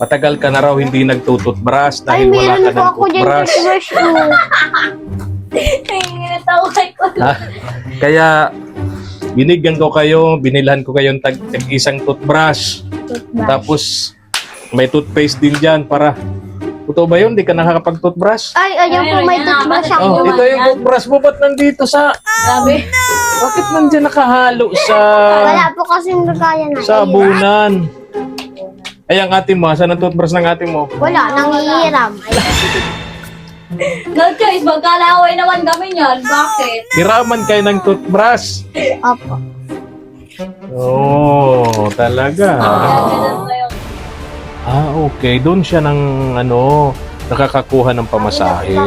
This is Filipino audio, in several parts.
Matagal ka na raw hindi nagtututbrush Ay, dahil wala meron ka po ng ako dyan toothbrush. toothbrush ko. Natawag ko. Ha? Kaya binigyan ko kayo, binilhan ko kayong isang toothbrush. Tapos may toothpaste din dyan para... Totoo ba yun? Di ka nakakapag-toothbrush? Ay, ayan po, may toothbrush ako. Oh, ito yung toothbrush mo. Ba't nandito sa... Grabe. Bakit nandiyan nakahalo sa... Wala po kasi kaya na. Sabunan. Ay, ang ate mo. Saan ang toothbrush ng ate mo? Wala, nangihiram. No choice, magkalaway naman kami niyan. Bakit? Hiraman kayo ng toothbrush. Opo. Oh, talaga. Ganun kayo. Okay. Doon siya ng nakakakuha ng pamasahe.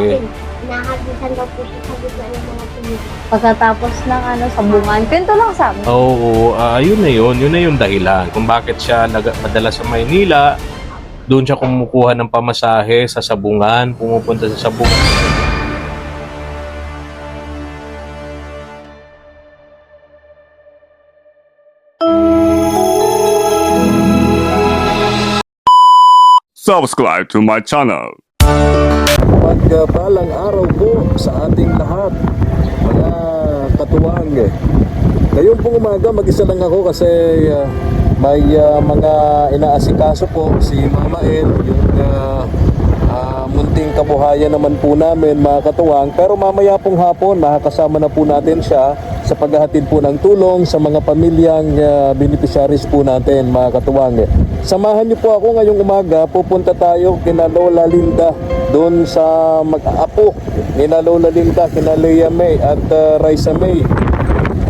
Nahagisan daw po siya sa gitna ng mga pinili. Pagkatapos ng sabungan, kwento lang sa amin. Oo, yun na yun. Yun na yung dahilan kung bakit siya madala sa Maynila. Doon siya kumukuha ng pamasahe sa sabungan, pumupunta sa sabungan. Subscribe to my channel. Magpalang araw po sa ating lahat, mga katuwang. Ngayon pong umaga, mag-isa lang ako kasi may mga inaasikaso po si Mama El, yung munting kabuhayan naman po namin, mga katuwang. Pero mamaya pong hapon, makakasama na po natin siya sa paghahatid po ng tulong sa mga pamilyang beneficiaries po natin, mga katuwang. Samahan niyo po ako ngayong umaga, pupunta tayo kina Lola Linda doon sa mag-aapo kina Lola Linda, kina Lea May at Raisa May.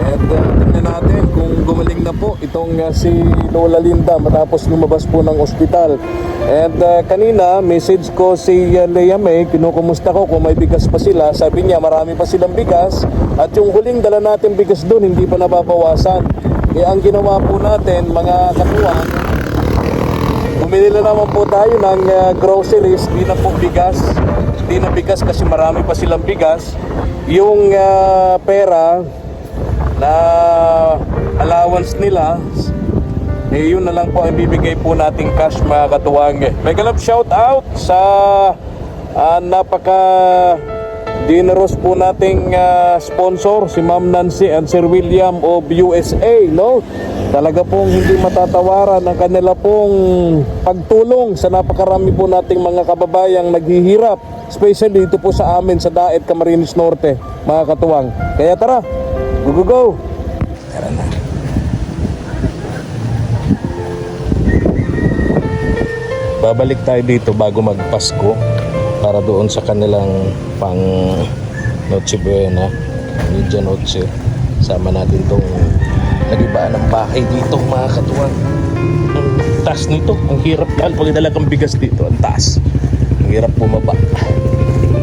And tingnan natin kung gumaling na po itong si Lola Linda matapos lumabas po ng ospital. And kanina, message ko si Lea May, kinukumusta ko kung may bigas pa sila. Sabi niya marami pa silang bigas at yung huling dala natin bigas doon hindi pa nababawasan. Kaya ang ginawa po natin, mga katuwang, bumili na naman po tayo ng groceries, di na po bigas. Di na bigas kasi marami pa silang bigas. Yung pera na allowance nila, yun na lang po ang bibigay po nating cash, mga katuwang. May galap shout out sa napaka generous po nating sponsor, si Ma'am Nancy and Sir William of USA, no? Talaga pong hindi matatawaran ang kanila pong pagtulong sa napakarami po nating mga kababayang naghihirap, especially dito po sa amin sa Daet, Camarines Norte, mga katuwang. Kaya tara, go go go! Tara na. Babalik tayo dito bago magpasko para doon sa kanilang pang Noche Buena, Media Noche. Sama natin tong nagibaan ng bahay dito, mga katuwang. Ang taas nito, ang hirap dahil pag dala kang bigas dito, ang taas. Ang hirap bumaba. Dito.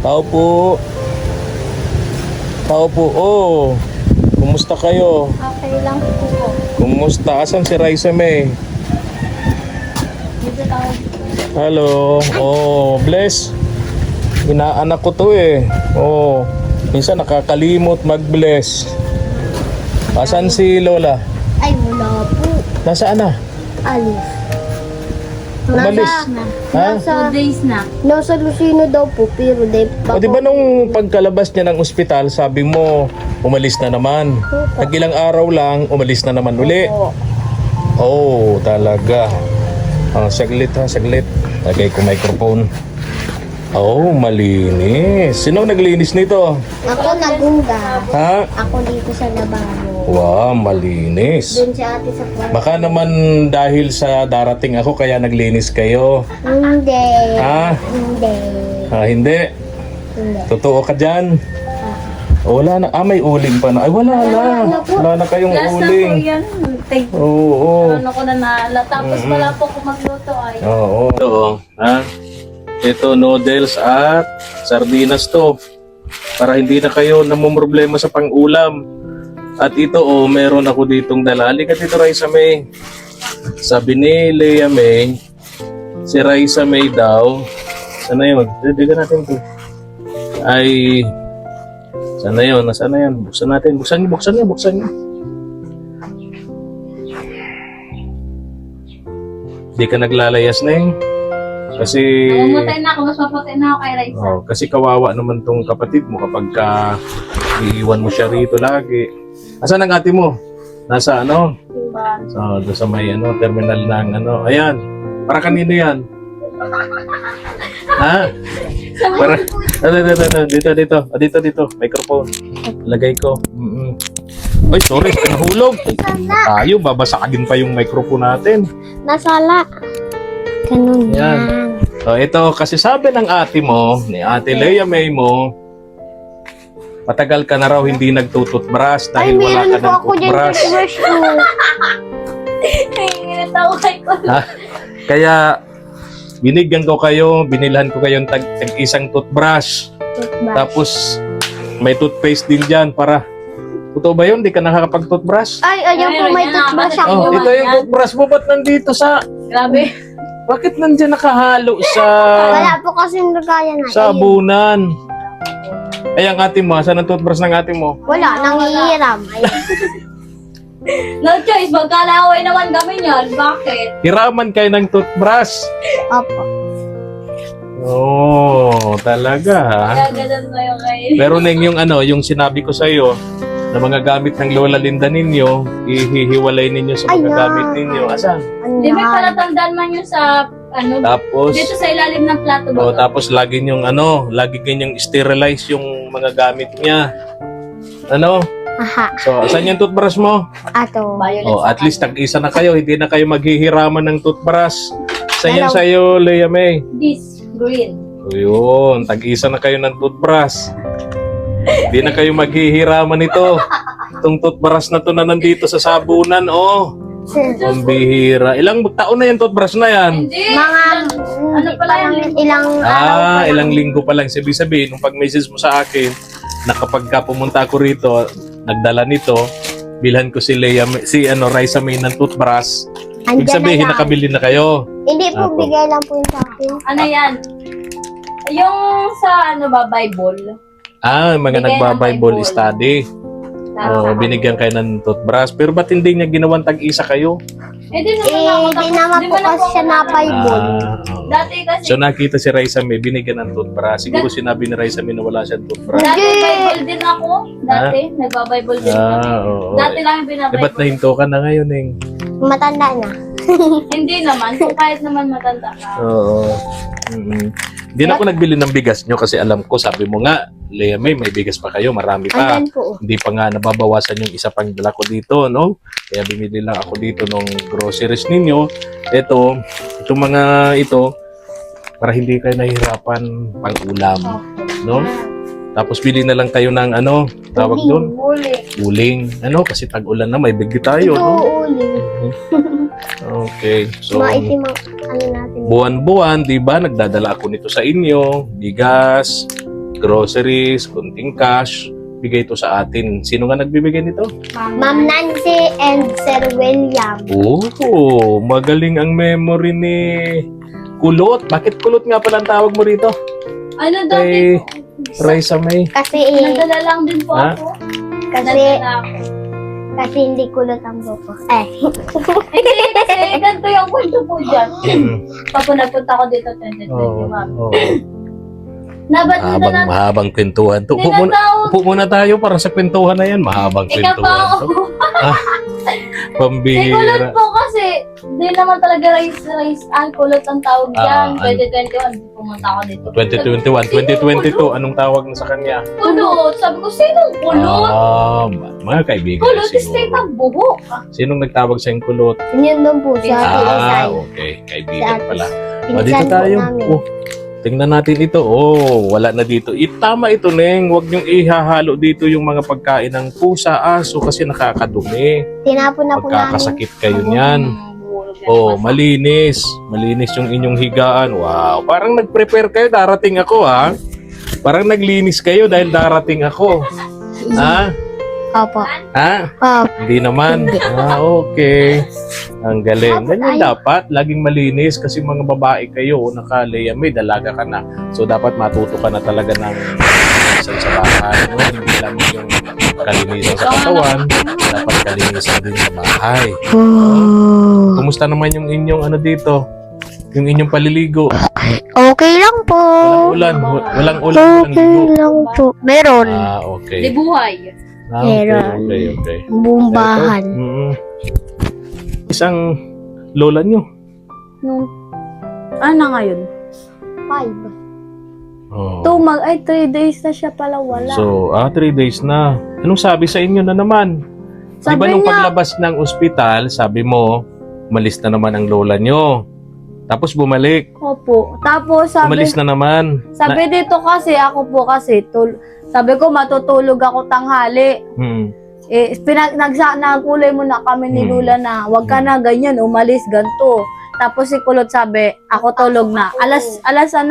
Tao po. Tao po. Oh. Kumusta kayo? Okay lang po. Kumusta? Asan si Raisa May? Dito tayo. Hello. Oh, bless. Inaanak ko to eh. Oh. Minsan nakakalimot mag-bless. Asan si Lola? Ay, wala po. Nasaan na? Alis. Umalis. Ha? 2 days na. Nasa Lucino daw po, pero di pa O di ba nung pagkalabas niya ng ospital, sabi mo umalis na naman. Nag-ilang araw lang, umalis na naman uli. Oh, talaga. Saglit ha, saglit. Lagay ko microphone. Oh, malinis. Sino naglinis nito? Ako nagungga. Ha? Ako dito sa lababo. Wow, malinis. Doon si ate sa kwarto. Baka naman dahil sa darating ako kaya naglinis kayo. Hindi. Ha? Hindi. Hindi. Hindi. Totoo ka dyan? Wala na. May uling pa na. Ay, wala na. Wala na kayong Last na po uling. yan. Oo. Ano ko na naala. Tapos wala po ko magluto ay. Oo. Ito, ha? Ito, noodles at sardinas to. Para hindi na kayo namumroblema sa pang-ulam. At ito, meron ako ditong dala. Halika dito, Raisa May. Sabi ni Lea May, si Raisa May daw, Sana yun? Dito natin ito. Ay, sana yun? Nasaan na yan? Buksan natin. Buksan niyo. Di ka naglalayas na yun. Kasi... Mamatay na ako, mas mapatay na ako kay Raisa. Oh, kasi kawawa naman tong kapatid mo kapag iiwan mo siya rito lagi. Asan ang ate mo? Nasa ano? Doon sa may terminal ng Ayan. Para kanino yan? Ha? Para... Dito. Microphone. Lagay ko. Ay, sorry. Nahulog. Tayo, babasakagin pa yung microphone natin. Nasala. Ganun Yan. So, ito, kasi sabi ng ate mo, ni Ate Lea May mo, matagal ka na raw hindi nagtututbrush dahil wala ka ng toothbrush. Nanginginig ako kay Kulot. Ha? Kaya, binigyan ko kayo, binilhan ko kayong tag-isang toothbrush. Tapos, may toothpaste din dyan para... Totoo ba yun? Di ka nakakapag-toothbrush? Ay, ayun po, may toothbrush ako. Oh, ito yung toothbrush mo. Ba't nandito sa... Grabe. Bakit nandyan nakahalo sa... Wala po kasi kaya na. sabunan? Ay, ang ate mo. Saan ang toothbrush ng ate mo? Wala, nangihiram. No choice, magkalaway naman kami niyan. Bakit? Hiraman kayo ng toothbrush. Opo. Oh, talaga ha? Gaganon mo yung kay... Pero Neng, yung sinabi ko sa iyo, na mga gamit ng Lola Linda ninyo, ihihiwalay ninyo sa mga Ayan. gamit ninyo. Asan? Di ba palatandaan man yun sa, Tapos, dito sa ilalim ng plato ba? tapos lagi ninyong sterilize yung mga gamit niya. Aha. So, asan yung toothbrush mo? Ato. Oh, at least tag-isa na kayo, hindi na kayo maghihiraman ng toothbrush. Saan yan sa'yo, Lea May? This, green. Ayun, tag-isa na kayo ng toothbrush. Hindi na kayo maghihiraman nito. Itong toothbrush na to na nandito sa sabunan, oh. Ang bihira. Ilang taon na yung toothbrush na yan? Hindi. Mga Ano pala yan? ilang araw pa lang. Ilang linggo pa lang. Sabi-sabihin, nung pag-message mo sa akin, na kapag ka pumunta ako rito, nagdala nito, bilhan ko si Raisa May ng toothbrush. Ibig Andyan sabihin, na yan. nakabili na kayo. Hindi po, Apo. bigay lang po yun sa akin. Ano yan? Yung sa Bible. Mga Bigay ng nagba-Bible Bible. study. Oh, binigyan kayo ng toothbrush. Pero ba't hindi niya ginawang tag-isa kayo? Di naman Di naman po kasi siya na Bible. Oo. Dati kasi, So nakita si Raisa May, binigyan ng toothbrush. Siguro sinabi ni Raisa May na wala siyang toothbrush. dati Bible din ako. Dati, nagba-Bible din kami. Oo. Dati lang yung Eh, binabible. ba't nahinto ka na ngayon, Neng? Matanda na. Hindi naman. Kung kahit naman matanda ka. Oo. Hindi na ako nagbili ng bigas nyo kasi alam ko, sabi mo nga, Lea May bigas pa kayo, marami pa. Andyan po. Hindi pa nga nababawasan yung isa pang dala ko dito, no? Kaya bumili lang ako dito ng groceries ninyo. Itong mga ito, para hindi kayo nahihirapan pang ulam, no? Tapos bili na lang kayo ng tawag doon? Huli. Uling. Kasi tag-ulan na, may bigyo tayo, Ito no? uling. Okay. So, Maitim ang natin. buwan-buwan, di ba, nagdadala ako nito sa inyo. Bigas, groceries, kunting cash. Bigay ito sa atin. Sino nga nagbibigay nito? Ma'am Nancy and Sir William. Oh, magaling ang memory ni Kulot. Bakit Kulot nga pala ang tawag mo rito? Ano Kay dati? Raisa May. Kasi, Nadala lang din po Ha? ako. kasi, Nadala ako. kasi hindi kulot ang buko. Hindi kasi ganito yung kwento po dyan. Kapag nagpunta ko dito 2021. Nabat na Mahabang kwentuhan to. Upo muna tayo para sa kwentuhan na yan. Mahabang Ikaw pa kwentuhan ako. to. Kulot Pambihira. po kasi, di naman talaga rice, kulot ang tawag dyan. Ah, 2021, pumunta ako dito. 2021, 2022, anong tawag na sa kanya? Kulot. Sabi ko, sinong kulot? Mga kaibigan Kulot niya is state siguro. ng buhok. Sinong nagtawag sa kulot? Yun doon po sa Pilisay. Okay. Kaibigan Sa pala. Pinsan Dito po tayo. namin. Tingnan natin ito. Wala na dito. Tama ito, Neng. Huwag niyong ihahalo dito yung mga pagkain ng pusa, aso kasi nakakadumi. Tinapon na po namin. Magkakasakit kayo niyan. Malinis. Malinis yung inyong higaan. Wow. Parang nag-prepare kayo. Darating ako, ha? Parang naglinis kayo dahil darating ako. Ha? Opo. Ha? Opo. Hindi naman. Okay. Ang galing. Ganyan dapat. Laging malinis kasi mga babae kayo, nakaleya, may dalaga ka na. So, dapat matuto ka na talaga ng kalinisan sa bahay. No? Hindi lang yung kalinisan sa katawan. Dapat kalinisan din sa bahay. Kumusta naman yung inyong ano dito? Yung inyong paliligo? Okay lang po. Walang ulan. Okay lang po. Meron. Okay. Di buhay. Okay. Bumbahan. Isang lola nyo. Nung, ano ngayon? 5. Oh. 3 days na siya pala wala. So, 3 days na. Anong sabi sa inyo na naman? Di ba Sabi nung niya- paglabas ng ospital, sabi mo, umalis na naman ang lola nyo. Tapos bumalik. Opo. Tapos sabi, Umalis na naman. sabi dito kasi, ako po kasi, sabi ko matutulog ako tanghali. Nagkulay mo na kami ni Lula na wag ka na ganyan, umalis ganto. Tapos si Kulot sabi, ako tulog na. Alas 11,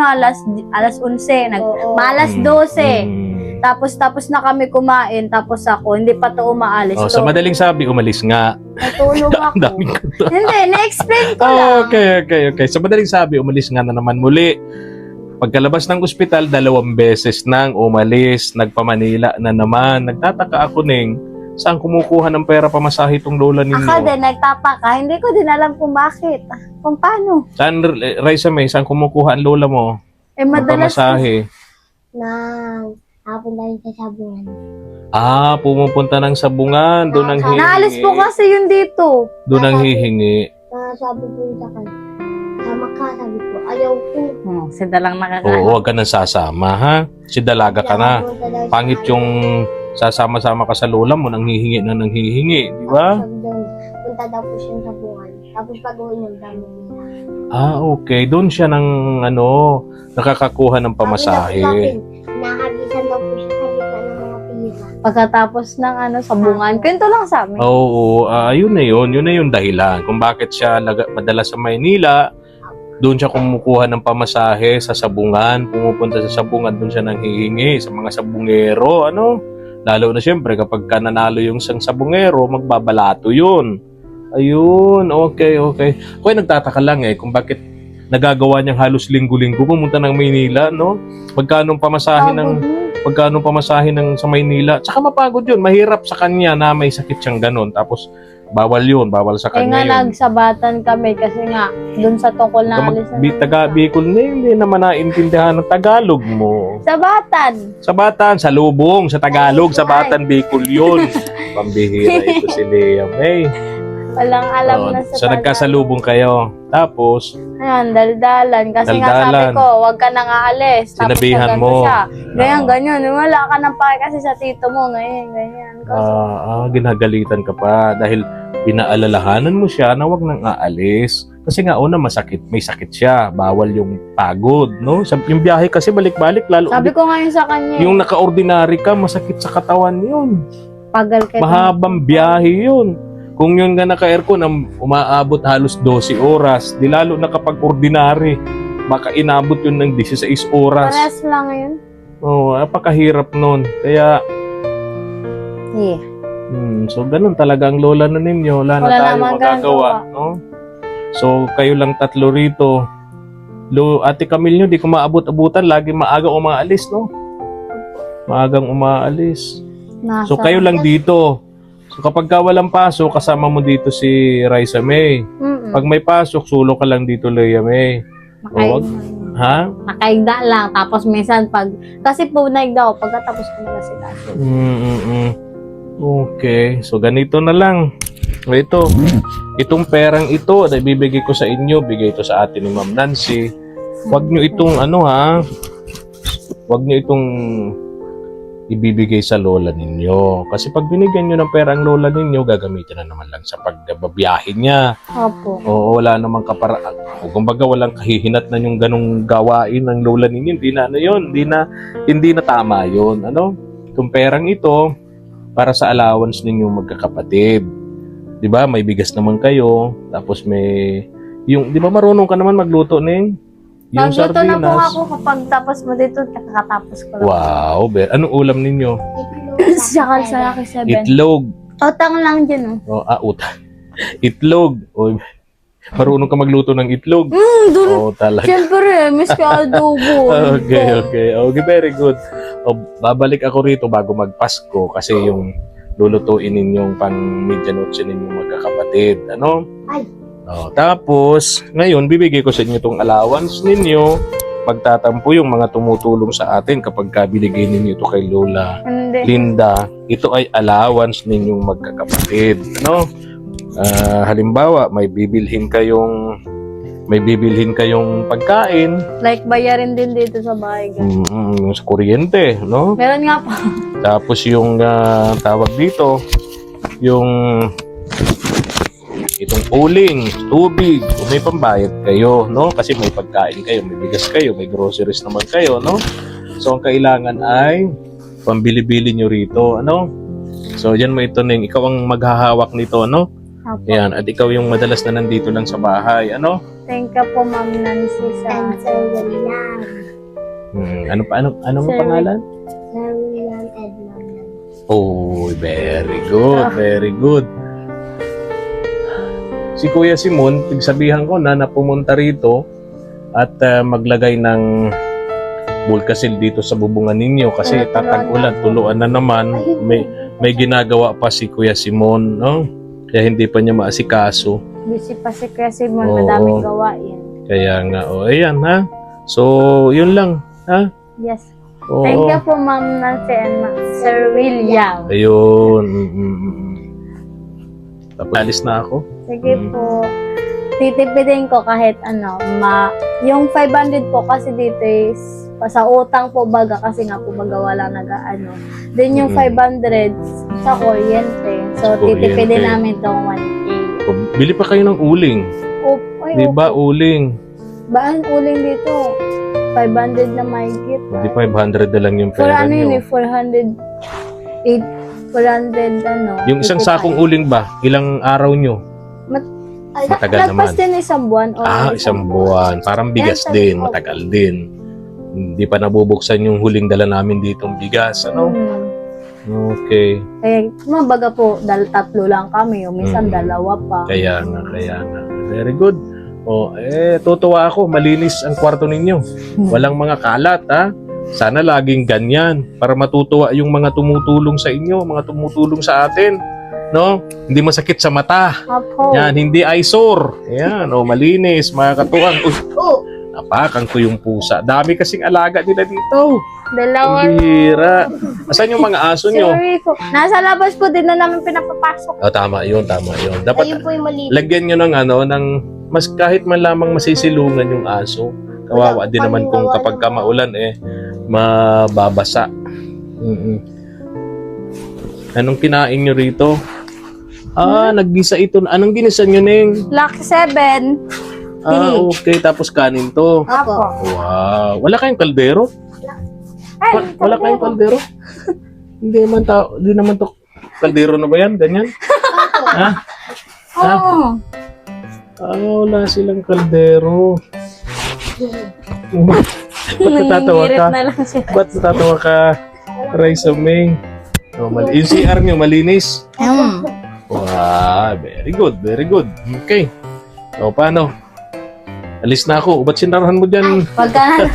maalas 12. Tapos na kami kumain, tapos ako, hindi pa to umaalis. Oh, sa madaling sabi, umalis nga. Natulog ako. Ang daming kanta. Hindi, na-explain ko lang. Okay. Sa madaling sabi, umalis nga na naman muli. Pagkalabas ng ospital, 2 beses nang umalis. Nagpa-Manila na naman. Nagtataka ako, Ning, saan kumukuha ng pera pamasahe itong lola ninyo? Ako din, nagtataka. Hindi ko din alam kung bakit. Kung paano. Saan, Raisa May, saan kumukuha ang lola mo? Eh, madalas. Pamasahe. Hapon na rin sa sabungan. Pumupunta ng sabungan. Doon ang hihingi. Naalis po kasi yun dito. Doon ang hihingi. Sabi ko sa kanya, sama ka, sabi ko, ayaw ko. Sila lang Oo, huwag ka nang sasama, ha? Si dalaga ka na. Pangit yung sasama-sama ka sa lola mo, nang hihingi na nang hihingi, di ba? Sabi daw, punta daw po siya sa sabungan. Tapos pag-uwi niya, dami nila. Okay. Doon siya nakakakuha ng pamasahe. Nakagisan daw po siya sa gitna ng mga pira. Pagkatapos ng sabungan, kwento lang sa amin. Oo, yun na yun. Yun na yung dahilan kung bakit siya madalas sa Maynila. Doon siya kumukuha ng pamasahe sa sabungan. Pumupunta sa sabungan, doon siya nang hihingi sa mga sabungero. Lalo na siyempre kapag nanalo yung isang sabungero, magbabalato yun. Ayun, okay. Kaya nagtataka lang kung bakit nagagawa niyang halos linggo-linggo pumunta ng Maynila, no? Pagkano pamasahe ng sa Maynila. Tsaka mapagod yun. Mahirap sa kanya na may sakit siyang ganun. Tapos bawal sa kanya yun. Nagsabatan kami kasi nga doon sa tungkol na alis na. Taga Bicol na hindi naman naintindihan ng Tagalog mo. Sabatan. Sa Lubong, sa Tagalog, Sabatan, Bicol yun. Pambihira ito si Lea May. Walang alam na sa So nagkasalubong kayo. Tapos, Ayan, daldalan. Kasi nga sabi Daldalan. ko, huwag ka nang aalis. Tapos Sinabihan nagano mo. siya. Ganyan. Wala ka nang pake kasi sa tito mo. Ganyan. ginagalitan ka pa dahil pinaalalahanan mo siya na wag nang aalis. Kasi nga una may sakit siya, bawal yung pagod, no? Yung biyahe kasi balik-balik lalo. Sabi ko ngayon sa kanya, Yung naka-ordinary ka, masakit sa katawan yun. pagal ka. Mahabang biyahe yun. Kung yun nga naka-aircon, umaabot halos 12 oras. Di lalo na kapag ordinary, baka inabot yun ng 16 oras. Pares lang yun. Oo, napakahirap nun. Kaya, Yeah. so ganun talaga ang lola na ninyo. Wala na Wala tayo namang magagawa. No? So, kayo lang tatlo rito. Ate Camille nyo, di ko maabot-abutan. Lagi maaga umaalis, no? Maagang umaalis. So, kayo lang dito. So, kapag ka walang pasok, kasama mo dito si Raisa May. Pag may pasok, sulo ka lang dito, Lea May. Wag. Ha? Nakaigda lang. Tapos minsan kasi po naigda ako, pagkatapos ko na kasi kaso. Okay. So, ganito na lang. Itong perang ito, na ibibigay ko sa inyo, bigay ito sa atin ni Ma'am Nancy. Huwag nyo itong huwag nyo itong ibibigay sa lola ninyo. Kasi pag binigyan nyo ng pera ang lola ninyo, gagamitin na naman lang sa pagbabiyahe niya. Opo. Oo, wala namang kaparaan. Kumbaga, walang kahihinat na yung ganong gawain ng lola ninyo. Hindi na tama yun. Itong perang ito, para sa allowance ninyo magkakapatid. Di ba? May bigas naman kayo. Tapos di ba marunong ka naman magluto, Ning? Yung Magluto na po sardinas. ako kapag tapos mo dito, kakatapos ko lang. Wow, anong ulam ninyo? Sa kalsalaki 7. Itlog. Otang lang dyan, oh. Utang. Itlog. O, marunong ka magluto ng itlog. Talaga. Siyempre, miss ka adobo. Okay. Very good. Babalik ako rito bago magpasko kasi yung lulutuin ninyong pang medianoche ninyong magkakapatid. Ano? Ay. Tapos, ngayon, bibigay ko sa inyo itong allowance ninyo. Magtatampo yung mga tumutulong sa atin kapag binigay ninyo ito kay Lola Hindi. Linda. Ito ay allowance ninyong magkakapatid. Ano? Halimbawa, may bibilhin kayong pagkain, Like, bayarin din dito sa bahay. Guys. yung sa kuryente, no? Meron nga po. Tapos yung tawag dito, yung itong uling, tubig, kung may pambayad kayo, no? Kasi may pagkain kayo, may bigas kayo, may groceries naman kayo, no? So, ang kailangan ay pambili-bili nyo rito, ano? So, yan mo ito, Ning. Ikaw ang maghahawak nito, ano? Opo. Yan. At ikaw yung madalas na nandito lang sa bahay, ano? Thank you po, Ma'am Nancy, sa... Sir William. Ano mo Sir pangalan? Sir William Edmond. Oh, very good, very good. Si Kuya Simon, pigsabihan ko na pumunta rito at maglagay ng bulkasil dito sa bubungan ninyo kasi tatag-ulan, tuluan na naman. May ginagawa pa si Kuya Simon, no? Kaya hindi pa niya maasikaso. Busy pa si Kuya Simon, Oo. madaming gawain. Kaya nga, ayan ha. So, yun lang, ha? Yes. Oo. Thank you po, Ma'am Nancy and Sir William. Ayun. Tapos, alis na ako. Sige po. Titipidin ko kahit yung 500 po kasi dito is sa utang po baga kasi nga po baga wala nag-ano. Then yung 500 sa kuryente. So, Sa kuryente. titipidin namin tong 1K. Bili pa kayo ng uling. Di ba uling? Baan uling dito? 500 na mahigit. Di 500 na lang yung For pera ano yun nyo. eh, 400 Yung isang 85. sakong uling ba? Ilang araw nyo? Matagal Lagpas naman. din isang buwan. O Isang buwan. Parang bigas Yan, din. sabi ko. Matagal din. Hindi pa nabubuksan yung huling dala namin ditong bigas. Ano? Okay. Kaya, mabaga po, tatlo lang kami. O minsan Mm. dalawa pa. Kaya nga. Very good. Tutuwa ako. Malinis ang kwarto ninyo. Walang mga kalat, ha? Sana laging ganyan para matutuwa yung mga tumutulong sa inyo, mga tumutulong sa atin. No? Hindi masakit sa mata. Apo. Yan, hindi eyesore. Ayan, malinis, mga katuwang. Uy, napakan ko yung pusa. Dami kasing alaga nila dito. Dalawa. Ang bihira. Asan yung mga aso nyo? Sorry po. Nasa labas po din na namin pinapapasok. Tama yun. Ayun Dapat po yung mali. lagyan nyo ng mas kahit man lamang masisilungan yung aso. Kawawa din naman kung kapag ka maulan mababasa. Anong kinain nyo rito? Naggisa ito. Anong ginisa nyo, Ning? Lucky 7. Okay. Tapos kanin to. Apo. Wow. Wala kayong kaldero? Wala kayong kaldero? Hindi naman to. Kaldero na ba yan? Ganyan? Oo. Wala silang kaldero. Ba't natatawa ka? Nangingirit na lang siya. Ba't natatawa ka, Raisa May? Yung CR nyo, malinis. Wow, very good, very good. Okay. So, paano? Alis na ako. Ba't sinarahan mo dyan? Pagka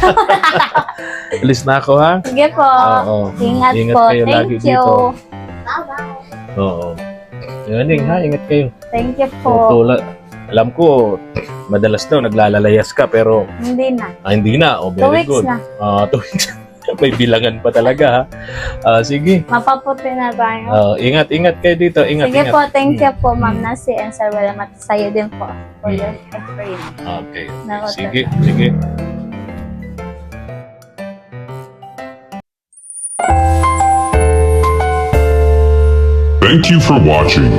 Alis na ako, ha? Sige po. Oo. Ingat po. kayo lagi Thank you. dito. Bye-bye. Oo. Yan, ha? Ingat kayo. Thank you po. Alam ko, madalas daw naglalalayas ka, pero Hindi na. hindi na. 2 Very weeks good. na. 2 weeks. May bilangan pa talaga, ha? Sige. Mapaputi na tayo. Ingat kayo dito. Ingat. Sige po. Thank you po, Ma'am Nancy and Sir William. At sa'yo din po for your experience. Okay. Nako, Sige. Thank you for watching.